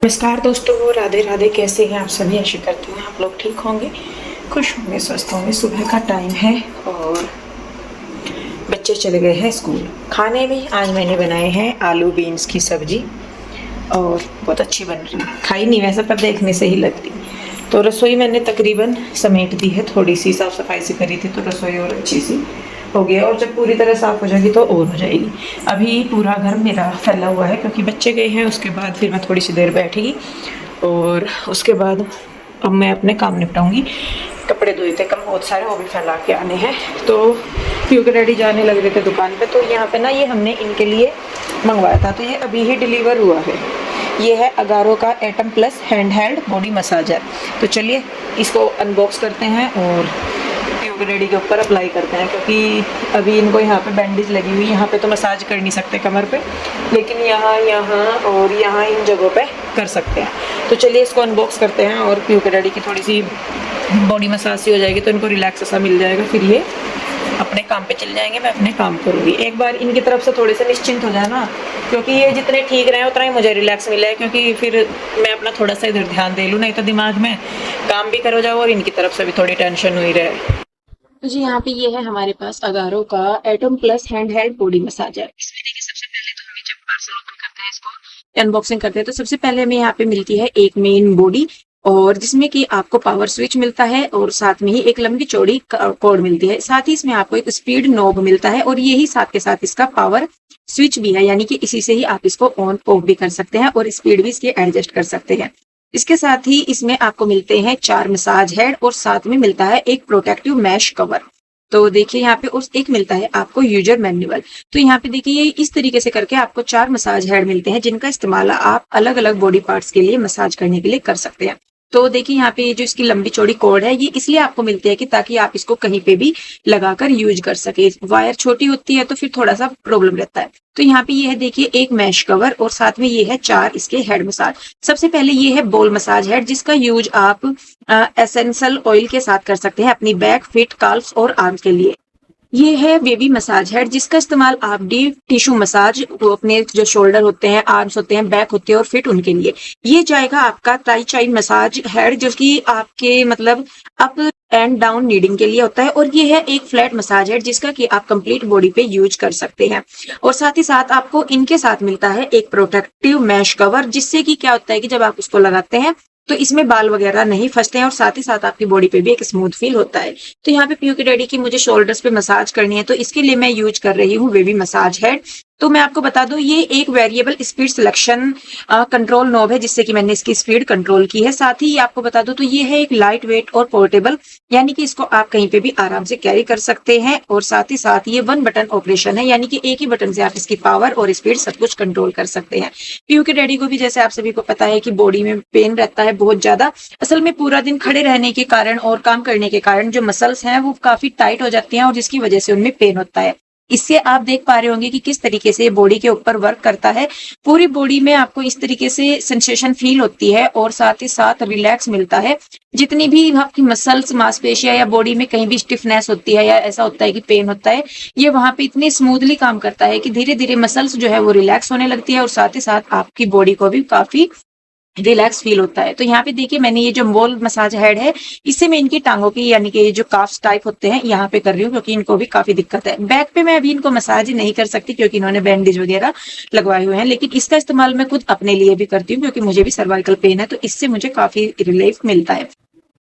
नमस्कार दोस्तों, राधे राधे। कैसे हैं आप सभी? आशा करती हूँ आप लोग ठीक होंगे, खुश होंगे, स्वस्थ होंगे। सुबह का टाइम है और बच्चे चले गए हैं स्कूल। खाने में आज मैंने बनाए हैं आलू बीन्स की सब्जी और बहुत अच्छी बन रही है। खाई नहीं वैसे, पर देखने से ही लगती। तो रसोई मैंने तकरीबन समेट दी है, थोड़ी सी साफ़ सफाई से करी थी तो रसोई और अच्छी सी हो गया, और जब पूरी तरह साफ़ हो जाएगी तो और हो जाएगी। अभी पूरा घर मेरा फैला हुआ है क्योंकि बच्चे गए हैं। उसके बाद फिर मैं थोड़ी सी देर बैठेगी और उसके बाद अब मैं अपने काम निपटाऊंगी। कपड़े धोए थे कल बहुत सारे, वो भी फैला के आने हैं। तो क्योंकि डैडी जाने लग रहे थे दुकान पे, तो यहाँ पे ना ये हमने इनके लिए मंगवाया था, तो ये अभी ही डिलीवर हुआ है। ये है अगारो का atom plus hand held body massager. तो चलिए इसको अनबॉक्स करते हैं और रेडी के ऊपर अप्लाई करते हैं, क्योंकि अभी इनको यहाँ पे बैंडेज लगी हुई, यहाँ पे तो मसाज कर नहीं सकते कमर पे, लेकिन यहाँ और यहाँ इन जगहों पे कर सकते हैं। तो चलिए इसको अनबॉक्स करते हैं और क्योंकि रेडी की थोड़ी सी बॉडी मसाज सी हो जाएगी तो इनको रिलैक्स सा मिल जाएगा, फिर ये अपने काम पे चल जाएंगे। मैं अपने काम करूँगी। एक बार इनकी तरफ से थोड़े से निश्चिंत हो जाए ना, क्योंकि ये जितने ठीक रहे उतना ही मुझे रिलैक्स मिला है, क्योंकि फिर मैं अपना थोड़ा सा इधर ध्यान दे लूँ, नहीं तो दिमाग में काम भी करो जाओ और इनकी तरफ से भी थोड़ी टेंशन हुई रहे। तो जी यहाँ पे ये है हमारे पास अगारो का atom plus hand held body massager. इसमें देखिए सबसे पहले तो हमें जब पार्सल ओपन करते हैं, इसको अनबॉक्सिंग करते हैं, तो सबसे पहले हमें यहाँ पे मिलती है एक मेन बॉडी, और जिसमें कि आपको पावर स्विच मिलता है और साथ में ही एक लंबी चौड़ी कॉर्ड मिलती है। साथ ही इसमें आपको एक स्पीड नॉब मिलता है और यही साथ के साथ इसका पावर स्विच भी है, यानी कि इसी से ही आप इसको ऑन ऑफ भी कर सकते हैं और स्पीड भी इसकी एडजस्ट कर सकते हैं। इसके साथ ही इसमें आपको मिलते हैं 4 मसाज हेड और साथ में मिलता है एक प्रोटेक्टिव मैश कवर। तो देखिए यहाँ पे उस एक मिलता है आपको यूजर मैनुअल। तो यहाँ पे देखिए ये इस तरीके से करके आपको 4 मसाज हेड मिलते हैं, जिनका इस्तेमाल आप अलग अलग बॉडी पार्ट्स के लिए मसाज करने के लिए कर सकते हैं। तो देखिए यहाँ पे ये जो इसकी लंबी चौड़ी कॉर्ड है, ये इसलिए आपको मिलती है कि ताकि आप इसको कहीं पे भी लगाकर यूज कर सके। वायर छोटी होती है तो फिर थोड़ा सा प्रॉब्लम रहता है। तो यहाँ पे ये है देखिए एक मैश कवर और साथ में ये है 4 इसके हेड मसाज। सबसे पहले ये है बॉल मसाज हेड, जिसका यूज आप एसेंशियल ऑयल के साथ कर सकते हैं अपनी बैक, फिट, काल्फ्स और आर्म्स के लिए। ये है बेबी मसाज हेड, जिसका इस्तेमाल आप डीप टिश्यू मसाज को अपने जो शोल्डर होते हैं, आर्म्स होते हैं, बैक होते हैं और फिट उनके लिए। ये जाएगा आपका टाई चाइन मसाज हेड, जो कि आपके मतलब अप एंड डाउन नीडिंग के लिए होता है। और ये है एक फ्लैट मसाज हेड, जिसका कि आप कंप्लीट बॉडी पे यूज कर सकते हैं। और साथ ही साथ आपको इनके साथ मिलता है एक प्रोटेक्टिव मैश कवर, जिससे कि क्या होता है कि जब आप उसको लगाते हैं तो इसमें बाल वगैरह नहीं फंसते हैं और साथ ही साथ आपकी बॉडी पे भी एक स्मूथ फील होता है। तो यहाँ पे पीयू की डैडी की मुझे शोल्डर्स पे मसाज करनी है, तो इसके लिए मैं यूज कर रही हूँ बेबी मसाज हेड। तो मैं आपको बता दूं, ये एक variable speed selection control knob है, जिससे कि मैंने इसकी स्पीड कंट्रोल की है। साथ ही आपको बता दूं तो ये है एक लाइट वेट और पोर्टेबल, यानी कि इसको आप कहीं पे भी आराम से कैरी कर सकते हैं। और साथ ही साथ ये 1 बटन ऑपरेशन है, यानी कि एक ही बटन से आप इसकी पावर और स्पीड सब कुछ कंट्रोल कर सकते हैं। पीयू के डैडी को भी, जैसे आप सभी को पता है, कि बॉडी में पेन रहता है बहुत ज्यादा। असल में पूरा दिन खड़े रहने के कारण और काम करने के कारण जो मसल्स हैं वो काफी टाइट हो जाती हैं और जिसकी वजह से उनमें पेन होता है। इससे आप देख पा रहे होंगे कि किस तरीके से बॉडी के ऊपर वर्क करता है। पूरी बॉडी में आपको इस तरीके से सेंसेशन फील होती है और साथ ही साथ रिलैक्स मिलता है। जितनी भी आपकी मसल्स, मांसपेशियां या बॉडी में कहीं भी स्टिफनेस होती है या ऐसा होता है कि पेन होता है, ये वहां पे इतनी स्मूथली काम करता है कि धीरे धीरे मसल्स जो है वो रिलैक्स होने लगती है और साथ ही साथ आपकी बॉडी को भी काफी रिलैक्स फील होता है। तो यहाँ पे देखिए मैंने ये जो बॉल मसाज हेड है, इससे मैं इनकी टांगों की, यानी कि जो काफ्स टाइप होते हैं, यहाँ पे कर रही हूँ, क्योंकि इनको भी काफी दिक्कत है। बैक पे मैं अभी इनको मसाज नहीं कर सकती क्योंकि इन्होंने बैंडेज वगैरह लगवाए हुए हैं, लेकिन इसका इस्तेमाल मैं खुद अपने लिए भी करती हूँ, क्योंकि मुझे भी सर्वाइकल पेन है, तो इससे मुझे काफी रिलीफ मिलता है।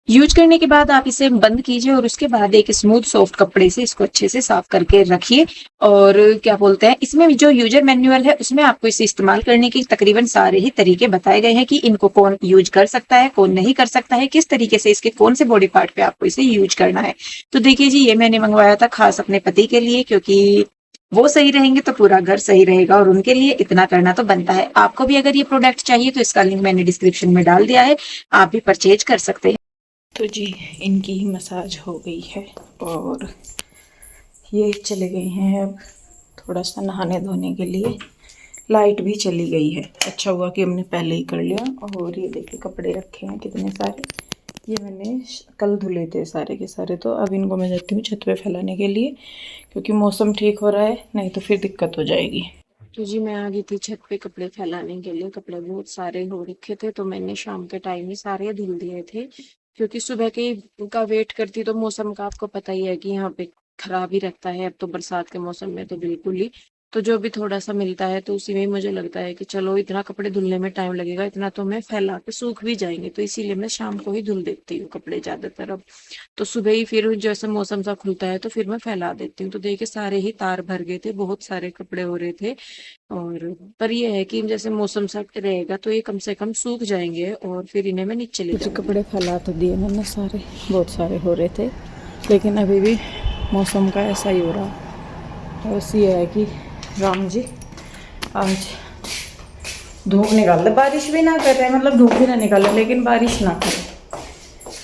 यूज करने के बाद आप इसे बंद कीजिए और उसके बाद एक स्मूथ सॉफ्ट कपड़े से इसको अच्छे से साफ करके रखिए। और क्या बोलते हैं, इसमें जो यूजर मैनुअल है उसमें आपको इसे इस्तेमाल करने के तकरीबन सारे ही तरीके बताए गए हैं कि इनको कौन यूज कर सकता है, कौन नहीं कर सकता है, किस तरीके से इसके कौन से बॉडी पार्ट पे आपको इसे यूज करना है। तो देखिए जी, ये मैंने मंगवाया था खास अपने पति के लिए, क्योंकि वो सही रहेंगे तो पूरा घर सही रहेगा, और उनके लिए इतना करना तो बनता है। आपको भी अगर ये प्रोडक्ट चाहिए तो इसका लिंक मैंने डिस्क्रिप्शन में डाल दिया है, आप भी परचेज कर सकते हैं। तो जी इनकी मसाज हो गई है और ये चले गए हैं अब थोड़ा सा नहाने धोने के लिए। लाइट भी चली गई है, अच्छा हुआ कि हमने पहले ही कर लिया। और ये देखिए कपड़े रखे हैं कितने सारे, ये मैंने कल धुले थे सारे के सारे। तो अब इनको मैं जाती हूँ छत पे फैलाने के लिए, क्योंकि मौसम ठीक हो रहा है, नहीं तो फिर दिक्कत हो जाएगी। तो जी मैं आ गई थी छत पे कपड़े फैलाने के लिए। कपड़े बहुत सारे हो रखे थे तो मैंने शाम के टाइम ही सारे धुल दिए थे, क्योंकि सुबह के का वेट करती तो मौसम का आपको पता ही है कि यहाँ पे खराब ही रहता है। अब तो बरसात के मौसम में तो बिल्कुल ही, तो जो भी थोड़ा सा मिलता है तो उसी में ही मुझे लगता है कि चलो इतना कपड़े धुलने में टाइम लगेगा, इतना तो मैं फैला के सूख भी जाएंगे, तो इसीलिए मैं शाम को ही धुल देती हूँ कपड़े ज्यादातर। अब तो सुबह ही फिर जैसे मौसम सा खुलता है तो फिर मैं फैला देती हूँ। तो देखिए सारे ही तार भर गए थे, बहुत सारे कपड़े हो रहे थे। और पर ये है कि जैसे मौसम सा रहेगा तो ये कम से कम सूख जाएंगे और फिर इन्हें मैं नीचे ले कुछ जाऊंगी। कपड़े फैला तो दिए मैंने सारे, बहुत सारे हो रहे थे, लेकिन अभी भी मौसम का ऐसा ही हो रहा। बस ये है कि राम जी आज धूप निकाल दे, बारिश भी ना करे, मतलब धूप भी ना निकाले लेकिन बारिश ना करे,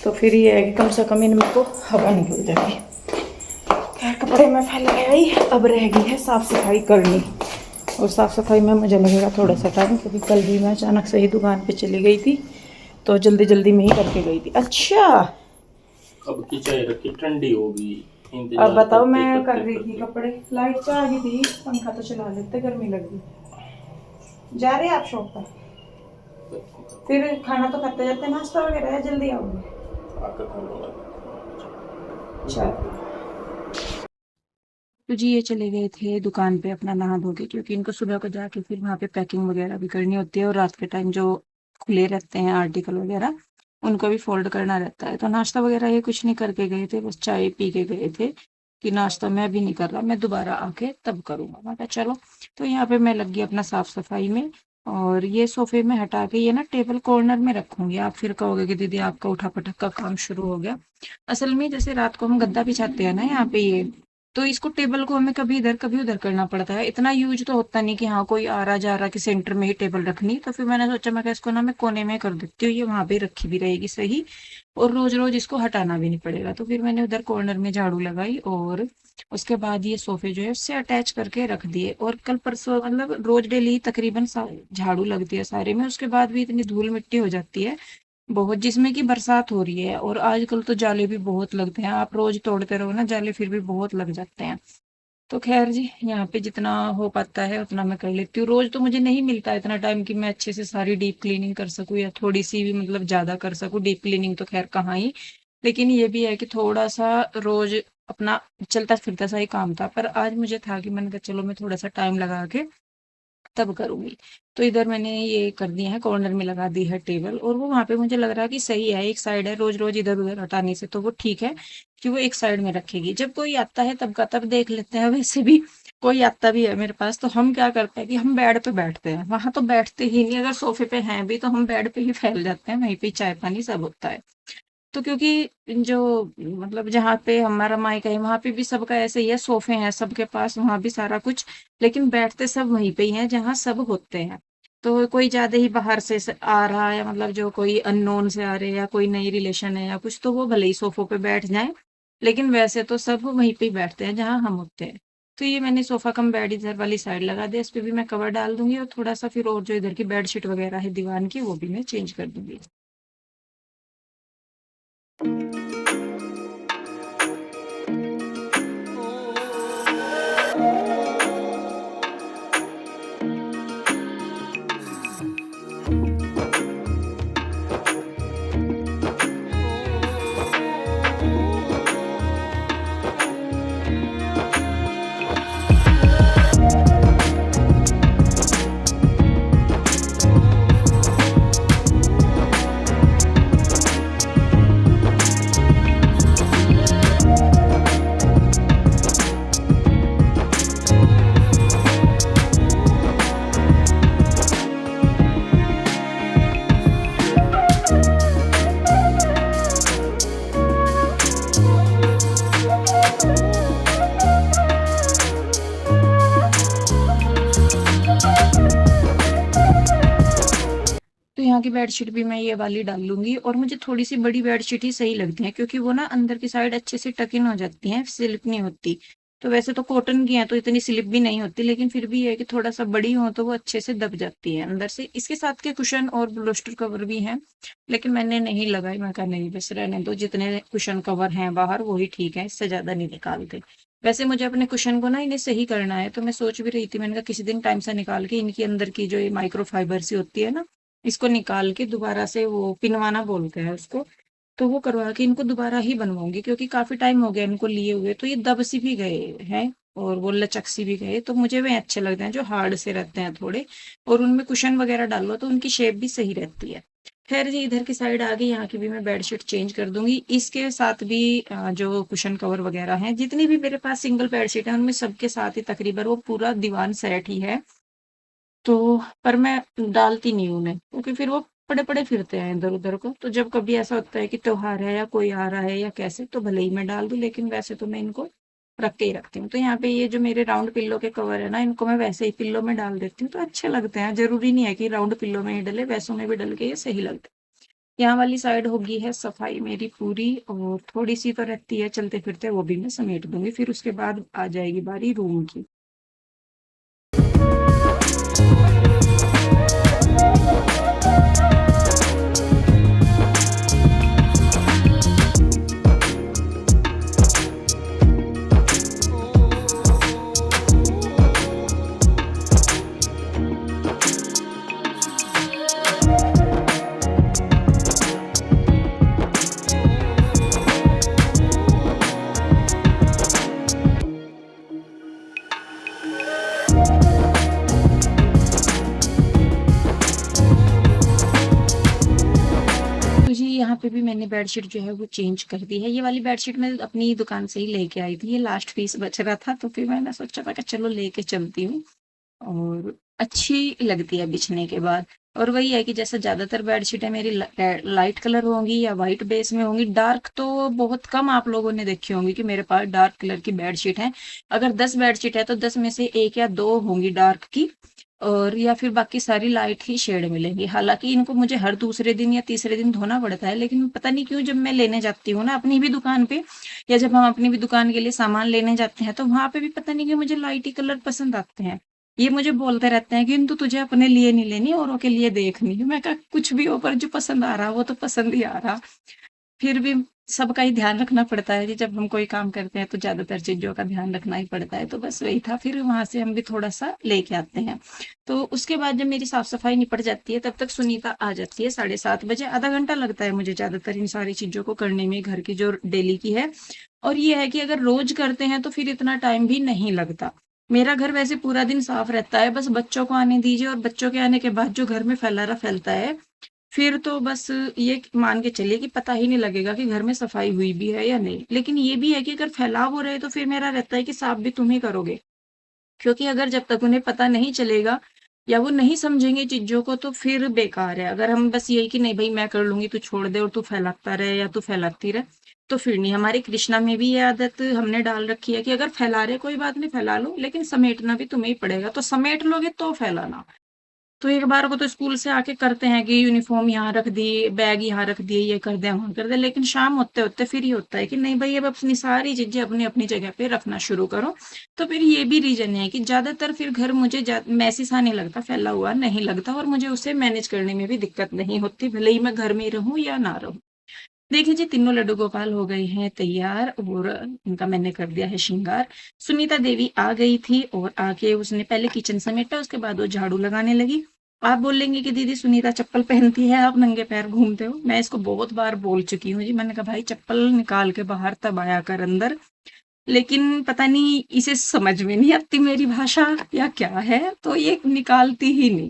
तो फिर ये है कि कम से कम इनमें को हवा निकल जाएगी। खैर कपड़े में फैलाए आई, अब रह गई है साफ़ सफाई करनी। और साफ़ सफाई में मुझे लगेगा थोड़ा सा टाइम, क्योंकि कल भी मैं अचानक से ही दुकान पे चली गई थी, तो जल्दी जल्दी में ही करके गई थी। अच्छा अब की चाय रखी ठंडी होगी। अब बताओ, करते मैं कर करते रही थी करते कपड़े, लाइट तो आ गई थी, पंखा तो चला लेते, गर्मी लग गई। जा रहे हैं आप शॉप पर? फिर खाना तो खाते जाते, नाश्ता वगैरह है, जल्दी आओगे? आकर खा लूंगा। चलो। तो जी ये चले गए थे दुकान पे अपना नहा धो के, क्योंकि इनको सुबह को जाके फिर वहाँ पे पैकिंग वगैरह भी करनी होती है, और रात के टाइम जो खुले रहते हैं आर्टिकल वगैरह उनको भी फोल्ड करना रहता है। तो नाश्ता वगैरह ये कुछ नहीं करके गए थे, बस चाय पी के गए थे कि नाश्ता मैं अभी नहीं कर रहा, मैं दोबारा आके तब करूँगा। मैं कहा चलो। तो यहाँ पे मैं लग गई अपना साफ सफाई में। और ये सोफे में हटा के ये ना टेबल कॉर्नर में रखूंगी। आप फिर कहोगे कि दीदी आपका उठा पटक का काम शुरू हो गया। असल में जैसे रात को हम गद्दा बिछाते हैं ना यहाँ पे, ये तो इसको टेबल को हमें कभी इधर कभी उधर करना पड़ता है। इतना यूज तो होता नहीं कि हाँ कोई आ रहा जा रहा कि सेंटर में ही टेबल रखनी। तो फिर मैंने सोचा मैं इसको ना मैं कोने में कर देती हूँ, ये वहां पे रखी भी रहेगी सही, और रोज रोज इसको हटाना भी नहीं पड़ेगा। तो फिर मैंने उधर कॉर्नर में झाड़ू लगाई, और उसके बाद ये सोफे जो है उससे अटैच करके रख दिए। और कल परसों मतलब रोज डेली तकरीबन झाड़ू लगती है सारे में, उसके बाद भी इतनी धूल मिट्टी हो जाती है बहुत, जिसमें कि बरसात हो रही है। और आजकल तो जाले भी बहुत लगते हैं, आप रोज तोड़ते रहो ना जाले फिर भी बहुत लग जाते हैं। तो खैर जी यहाँ पे जितना हो पाता है उतना मैं कर लेती हूँ। रोज तो मुझे नहीं मिलता इतना टाइम कि मैं अच्छे से सारी डीप क्लीनिंग कर सकूँ, या थोड़ी सी भी मतलब ज्यादा कर सकूँ डीप क्लीनिंग, तो खैर कहाँ ही। लेकिन ये भी है कि थोड़ा सा रोज अपना चलता फिरता सा ही काम था, पर आज मुझे था कि मैंने कहा चलो मैं थोड़ा सा टाइम लगा के तब करूंगी। तो इधर मैंने ये कर दिया है, कॉर्नर में लगा दी है टेबल, और वो वहां पे मुझे लग रहा है कि सही है, एक साइड है, रोज रोज इधर उधर हटाने से तो वो ठीक है कि वो एक साइड में रखेगी। जब कोई आता है तब का तब देख लेते हैं। वैसे भी कोई आता भी है मेरे पास तो हम क्या करते हैं कि हम बेड पे बैठते हैं, वहां तो बैठते ही नहीं, अगर सोफे पे हैं भी तो हम बेड पे ही फैल जाते हैं, वहीं पे चाय पानी सब होता है। तो क्योंकि जो मतलब जहाँ पे हमारा मायका है वहां पे भी सबका ऐसे ही है, सोफे हैं सबके पास, वहां भी सारा कुछ, लेकिन बैठते सब वहीं पे ही हैं जहाँ सब होते हैं। तो कोई ज्यादा ही बाहर से आ रहा है, मतलब जो कोई अननोन से आ रहे हैं या कोई नई रिलेशन है या कुछ, तो वो भले ही सोफों पे बैठ जाए, लेकिन वैसे तो सब वहीं पे ही बैठते हैं जहाँ हम होते हैं। तो ये मैंने सोफा कम बेड इधर वाली साइड लगा दिया, इस पे भी मैं कवर डाल दूंगी, और थोड़ा सा फिर और जो इधर की बेडशीट वगैरह है दीवान की वो भी मैं चेंज कर दूंगी। तो यहाँ की बेडशीट भी मैं ये वाली डाल लूंगी, और मुझे थोड़ी सी बड़ी बेडशीट ही सही लगती है, क्योंकि वो ना अंदर की साइड अच्छे से टक इन हो जाती हैं, स्लिप नहीं होती। तो वैसे तो कॉटन की है तो इतनी स्लिप भी नहीं होती, लेकिन फिर भी ये है कि थोड़ा सा बड़ी हो तो वो अच्छे से दब जाती है अंदर से। इसके साथ के कुशन और ब्लोस्टर कवर भी हैं, लेकिन मैंने नहीं लगाई, मैं कहा नहीं बस रहने दो, जितने कुशन कवर हैं बाहर वही ठीक है, इससे ज्यादा नहीं निकालते। वैसे मुझे अपने कुशन को ना इन्हें सही करना है, तो मैं सोच भी रही थी, मैंने कहा किसी दिन टाइम सा निकाल के इनकी अंदर की जो ये माइक्रो फाइबर सी होती है ना, इसको निकाल के दोबारा से वो पिनवाना बोलते हैं उसको, तो वो करवा के इनको दोबारा ही बनवाऊंगी, क्योंकि काफी टाइम हो गया इनको लिए हुए, तो ये दब सी भी गए हैं और वो लचक सी भी गए, तो मुझे वे अच्छे लगते हैं जो हार्ड से रहते हैं थोड़े, और उनमें कुशन वगैरह डालो तो उनकी शेप भी सही रहती है। खैर जी, इधर की साइड आ गई, यहाँ की भी मैं बेडशीट चेंज कर दूंगी, इसके साथ भी जो कुशन कवर वगैरह हैं, जितनी भी मेरे पास सिंगल बेडशीट है उनमें सबके साथ ही तकरीबन वो पूरा दीवान सेट ही है। तो पर मैं डालती नहीं हूँ उन्हें, क्योंकि फिर वो पड़े पड़े फिरते हैं इधर उधर को, तो जब कभी ऐसा होता है कि त्योहार है या कोई आ रहा है या कैसे, तो भले ही मैं डाल दूं, लेकिन वैसे तो मैं इनको रख के ही रखती हूँ। तो यहाँ पे ये जो मेरे राउंड पिल्लो के कवर है ना, इनको मैं वैसे ही पिल्लो में डाल देती हूँ, तो अच्छे लगते हैं, जरूरी नहीं है कि राउंड पिल्लो में ही डले, वैसों में भी डल के ये सही लगते हैं। यहाँ वाली साइड होगी है सफाई मेरी पूरी, और थोड़ी सी तो रहती है चलते फिरते, वो भी मैं समेट दूंगी, फिर उसके बाद आ जाएगी बारी रूम की। तो जी यहाँ पे भी मैंने बेडशीट जो है वो चेंज कर दी है। ये वाली बेडशीट मैं अपनी दुकान से ही लेके आई थी, ये लास्ट पीस बच रहा था, तो फिर मैंने सोचा था कि चलो लेके चलती हूँ, और अच्छी लगती है बिछने के बाद। और वही है कि जैसे ज्यादातर बेडशीट है मेरी लाइट कलर होंगी या वाइट बेस में होंगी, डार्क तो बहुत कम आप लोगों ने देखी होंगी कि मेरे पास डार्क कलर की बेडशीट है। अगर 10 बेडशीट है तो 10 में से एक या दो होंगी डार्क की, और या फिर बाकी सारी लाइट ही शेड मिलेंगी। हालांकि इनको मुझे हर दूसरे दिन या तीसरे दिन धोना पड़ता है, लेकिन पता नहीं क्यों जब मैं लेने जाती हूँ ना अपनी भी दुकान पे, या जब हम अपनी भी दुकान के लिए सामान लेने जाते हैं, तो वहां पे भी पता नहीं क्यों मुझे लाइट ही कलर पसंद आते हैं। ये मुझे बोलते रहते हैं कि इंतु तुझे अपने लिए नहीं लेनी, औरों के लिए देखनी है। मैं कहा कुछ भी हो, पर जो पसंद आ रहा वो तो पसंद ही आ रहा। फिर भी सबका ही ध्यान रखना पड़ता है कि जब हम कोई काम करते हैं तो ज्यादातर चीजों का ध्यान रखना ही पड़ता है। तो बस वही था, फिर वहां से हम भी थोड़ा सा लेके आते हैं। तो उसके बाद जब मेरी साफ सफाई निपट जाती है, तब तक सुनीता आ जाती है 7:30 बजे। आधा घंटा लगता है मुझे ज्यादातर इन सारी चीजों को करने में, घर की जो डेली की है। और ये है कि अगर रोज करते हैं तो फिर इतना टाइम भी नहीं लगता। मेरा घर वैसे पूरा दिन साफ रहता है, बस बच्चों को आने दीजिए, और बच्चों के आने के बाद जो घर में फैलारा फैलता है, फिर तो बस ये मान के चलिए कि पता ही नहीं लगेगा कि घर में सफाई हुई भी है या नहीं। लेकिन ये भी है कि अगर फैलाव हो रहे तो फिर मेरा रहता है कि साफ भी तुम ही करोगे, क्योंकि अगर जब तक उन्हें पता नहीं चलेगा या वो नहीं समझेंगे चीजों को, तो फिर बेकार है। अगर हम बस यही कि नहीं भाई मैं कर लूंगी, तू छोड़ दे, और तू फैलाता रहे या तू फैलाती रहे, तो फिर नहीं। हमारी कृष्णा में भी ये आदत हमने डाल रखी है कि अगर फैला रहे कोई बात नहीं, फैला लो, लेकिन समेटना भी तुम्हें ही पड़ेगा, तो समेट लोगे तो फैलाना। तो एक बार को तो स्कूल से आके करते हैं कि यूनिफॉर्म यहाँ रख दी, बैग यहाँ रख दिए, ये कर दे वहां कर दे, लेकिन शाम होते होते फिर ये होता है कि नहीं भाई अब अपनी सारी चीजें अपनी अपनी जगह पे रखना शुरू करो। तो फिर ये भी रीजन है कि ज्यादातर फिर घर मुझे मैसी सा नहीं लगता, फैला हुआ नहीं लगता, और मुझे उसे मैनेज करने में भी दिक्कत नहीं होती, भले ही मैं घर में रहूं या ना रहूं। देखिए जी, तीनों लड्डू गोपाल हो गए हैं तैयार, और इनका मैंने कर दिया है श्रृंगार। सुनीता देवी आ गई थी, और आके उसने पहले किचन समेटा, उसके बाद वो झाड़ू लगाने लगी। आप बोलेंगे कि दीदी सुनीता चप्पल पहनती है, आप नंगे पैर घूमते हो। मैं इसको बहुत बार बोल चुकी हूँ जी, मैंने कहा भाई चप्पल निकाल के बाहर तब आया कर अंदर, लेकिन पता नहीं इसे समझ में नहीं आती मेरी भाषा या क्या है, तो ये निकालती ही नहीं।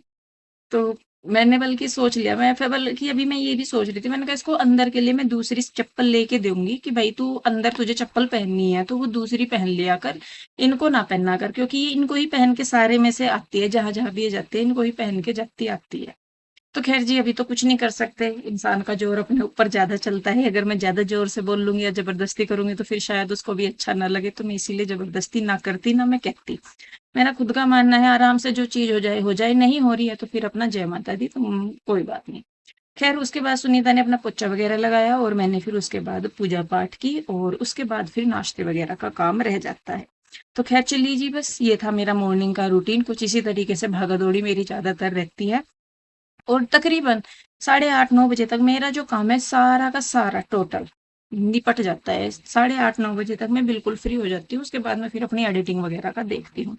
तो मैंने बल्कि सोच लिया, मैं फिर बल्कि अभी मैं ये भी सोच रही थी, मैंने कहा इसको अंदर के लिए मैं दूसरी चप्पल लेके दूंगी कि भाई तू अंदर तुझे चप्पल पहननी है तो वो दूसरी पहन लिया कर, इनको ना पहना कर, क्योंकि इनको ही पहन के सारे में से आती है, जहां जहां भी ये जाते हैं इनको ही पहन के जाती आती है। तो खैर जी, अभी तो कुछ नहीं कर सकते, इंसान का जोर अपने ऊपर ज्यादा चलता है। अगर मैं ज्यादा जोर से बोल लूंगी या जबरदस्ती करूंगी तो फिर शायद उसको भी अच्छा ना लगे, तो मैं इसीलिए जबरदस्ती ना करती ना मैं कहती। मेरा खुद का मानना है आराम से जो चीज हो जाए, नहीं हो रही है तो फिर अपना जय माता दी, तो कोई बात नहीं। खैर उसके बाद सुनीता ने अपना पोछा वगैरह लगाया, और मैंने फिर उसके बाद पूजा पाठ की, और उसके बाद फिर नाश्ते वगैरह का काम रह जाता है। तो खैर चलिए जी, बस ये था मेरा मॉर्निंग का रूटीन, कुछ इसी तरीके से भागा दौड़ी मेरी ज्यादातर रहती है। और तकरीबन 8:30-9 बजे तक मेरा जो काम है सारा का सारा टोटल निपट जाता है। 8:30-9 बजे तक मैं बिल्कुल फ्री हो जाती हूँ, उसके बाद मैं फिर अपनी एडिटिंग वगैरह का देखती हूँ।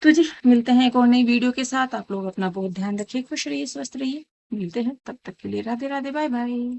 तो जी मिलते हैं एक और नई वीडियो के साथ। आप लोग अपना बहुत ध्यान रखिए, खुश रहिए, स्वस्थ रहिए। मिलते हैं, तब तक के लिए राधे राधे, बाय बाय।